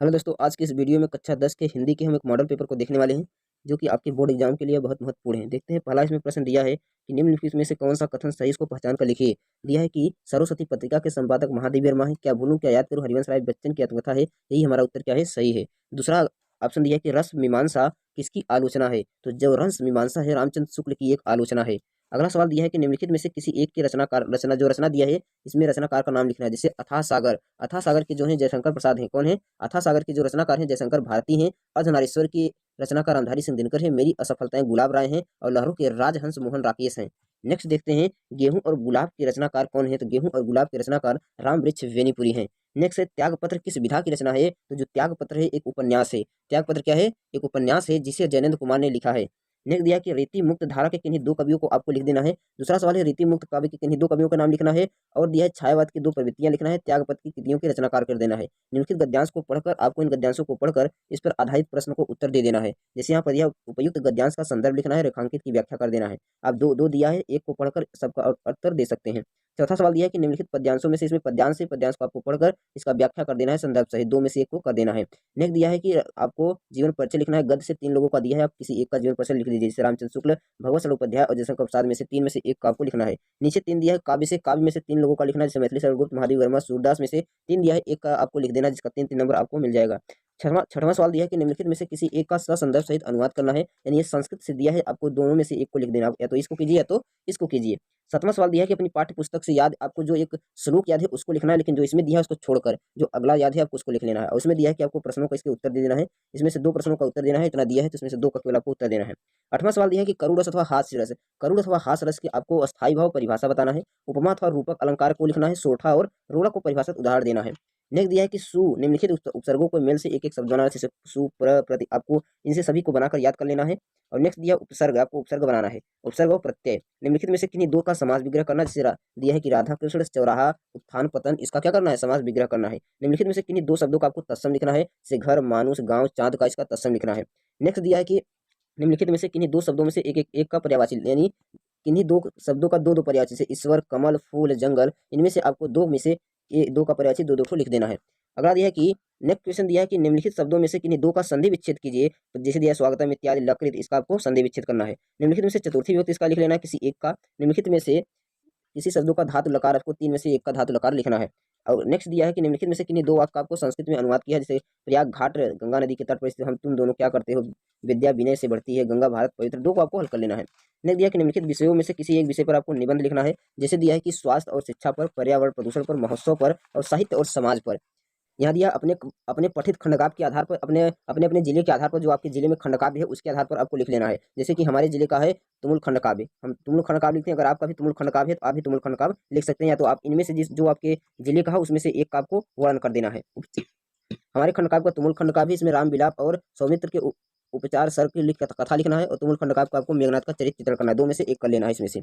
Hello दोस्तों, आज की इस वीडियो में कक्षा 10 के हिंदी के हम एक मॉडल पेपर को देखने वाले हैं, जो कि आपके बोर्ड एग्जाम के लिए बहुत महत्वपूर्ण है। देखते हैं, पहला इसमें प्रश्न दिया है कि निम्नलिखित में से कौन सा कथन सही, इसको पहचान कर लिखिए। दिया है कि सरस्वती पत्रिका के संपादक महादेवी वर्मा है। क्या भूलूं क्या याद करूं हरिवंश राय बच्चन की आत्मकथा है। यही हमारा उत्तर क्या है, सही है। दूसरा ऑप्शन दिया है कि रस मीमांसा किसकी आलोचना है। तो जो रस मीमांसा है, रामचंद्र शुक्ल की एक आलोचना है। अगला सवाल दिया है कि निम्नलिखित में से किसी एक के रचना दिया है, इसमें रचनाकार का नाम लिखना है। जैसे अथाह सागर, अथाह सागर के जो है जयशंकर प्रसाद हैं। कौन है? अथाह सागर के जो रचनाकार हैं जयशंकर भारती हैं। अर्धनारीश्वर की रचनाकार रामधारी सिंह दिनकर है। मेरी असफलताएं गुलाब राय हैं। और लहरों के राजहंस मोहन राकेश हैं। नेक्स्ट देखते हैं, गेहूं और गुलाब के रचनाकार कौन है। तो गेहूं और गुलाब के रचनाकार राम वृक्ष वेनीपुरी हैं। नेक्स्ट है, त्यागपत्र किस विधा की रचना है। तो जो त्यागपत्र है एक उपन्यास है। त्यागपत्र क्या है? एक उपन्यास है, जिसे जयनेंद्र कुमार ने लिखा है। नेक्स्ट दिया कि रीति मुक्त धारा के किन्हीं दो कवियों को आपको लिख देना है। दूसरा सवाल है, रीति मुक्त काव्य के किन्हीं दो कवियों का नाम लिखना है। और दिया है छायावाद की दो प्रवृत्तियां लिखना है। त्यागपत्र की कृतियों के रचनाकार कर देना है। निम्नलिखित गद्यांश को पढ़कर आपको इन गद्यांशों को पढ़कर इस पर आधारित प्रश्न को उत्तर दे देना है। जैसे यहाँ पर यह उपयुक्त गद्यांश का संदर्भ लिखना है, रेखांकित की व्याख्या कर देना है। आप दो दो दिया है, एक को पढ़कर सबका उत्तर दे सकते हैं। चौथा सवाल दिया है कि निम्नलिखित पद्यांशों में से इसमें पद्यांश है, पद्यांश को आपको पढ़कर इसका व्याख्या कर देना है, संदर्भ सहित दो में से एक को कर देना है। नेक्स्ट दिया है कि आपको जीवन परिचय लिखना है। गद्य से तीन लोगों का दिया है, आप किसी एक का जीवन परिचय लिख दीजिए। जैसे रामचंद्र शुक्ल, भगवत सरोपाध्याय और जयशंकर प्रसाद में से तीन में से एक का आपको लिखना है। नीचे तीन दिया है, काव्य से काव्य में से तीन लोगों का लिखना है। जैसे मैथिली शरणगुप्त, महादेवी वर्मा, सूरदास में से तीन दिया है, एक का आपको लिख देना, जिसका तीन तीन नंबर आपको मिल जाएगा। छठवां सवाल दिया है कि निम्नलिखित में से किसी एक का ससंदर्भ सहित अनुवाद करना है। यानी ये संस्कृत से दिया है, आपको दोनों में से एक को लिख देना, या तो इसको कीजिए या तो इसको कीजिए। सातवां सवाल दिया है कि अपनी पाठ्य पुस्तक से याद आपको जो एक श्लोक याद है उसको लिखना है, लेकिन जो इसमें दिया है उसको छोड़कर जो अगला याद है आपको उसको लिख लेना है। और उसमें दिया है कि आपको प्रश्नों का इसके उत्तर दे देना है। इसमें से दो प्रश्नों का उत्तर देना है, इतना दिया है, तो इसमें से दो का केवल आपको उत्तर देना है। आठवां सवाल दिया है कि करुण रस अथवा हास्य रस, करुण अथवा हास्य रस की आपको अस्थायी भाव परिभाषा बताना है। उपमा अथवा रूपक अलंकार को लिखना है। सोठा और रोड़ा को परिभाषित उदाहरण देना है। नेक्स्ट दिया है कि सु निम्नलिखित उपसर्गों को मेल से एक एक शब्द बनाना है। जैसे सु प्र प्रति, आपको इनसे सभी को बनाकर याद कर लेना है। और नेक्स्ट दिया उपसर्ग, आपको उपसर्ग बनाना है। उपसर्ग और प्रत्यय निम्नलिखित में से किन्हीं दो का समास विग्रह करना। जैसे दिया है कि राधा कृष्ण चौराहा उत्थान पतन, इसका क्या करना है, समास विग्रह करना है। निम्नलिखित में से किन्हीं दो शब्दों का आपको तत्सम लिखना है। जैसे घर, मानुष, गांव, चांद का इसका तत्सम लिखना है। नेक्स्ट दिया है कि निम्नलिखित में से किन्हीं दो शब्दों में से एक का पर्यायवाची, यानी किन्हीं दो शब्दों का दो दो पर्यायवाची, जैसे ईश्वर, कमल, फूल, जंगल, इनमें से आपको दो में से दो का पर्यायवाची दो दो को लिख देना है। अगला दिया है कि नेक्स्ट क्वेश्चन दिया है कि निम्नलिखित शब्दों में से किन्हीं दो का संधि विच्छेद कीजिए। तो जैसे दिया है स्वागतम इत्यादि, लकृत, इसका आपको संधि विच्छेद करना है। निम्नलिखित में से चतुर्थी विभक्ति इसका लिख लेना है, किसी एक का। निम्नलिखित में से किसी शब्दों का धातु लकार, आपको तीन में से एक का धातु लकार लिखना है। और नेक्स्ट दिया है कि निम्नलिखित में से किन्हीं दो वाक्य का आपको संस्कृत में अनुवाद किया है। जैसे प्रयाग घाट गंगा नदी के तट पर स्थित हम तुम दोनों क्या करते हो, विद्या विनय से बढ़ती है, गंगा भारत पवित्र, दो को आपको हल कर लेना है। नेक्स्ट दिया कि निम्नलिखित विषयों में से किसी एक विषय पर आपको निबंध लिखना है। जैसे दिया है कि स्वास्थ्य और शिक्षा पर, पर्यावरण प्रदूषण पर, महोत्सव पर और साहित्य और समाज पर। यहाँ दिया अपने अपने पठित खंडकाव्य के आधार पर, अपने अपने अपने जिले के आधार पर, जो आपके जिले में खंडकाव्य है उसके आधार पर आपको लिख लेना है। जैसे कि हमारे जिले का है तुमुल खंडकाव्य, हम तुमुल खंडकाव्य लिखते हैं। अगर आपका भी तुमुल खंडकाव्य है तो आप भी तुमुल खंडकाव्य लिख सकते हैं, या तो आप इनमें से जिस जो आपके जिले का है उसमें से एक का आपको वर्णन कर देना है। हमारे खंडकाव्य का तुमुल खंडकाव्य, इसमें राम विलाप और सौमित्र के उपचार सर की कथा लिखना है। और तुमुल खंडकाव्य का आपको मेघनाथ का चरित्र चित्रण करना है। दो में से एक कर लेना है इसमें से।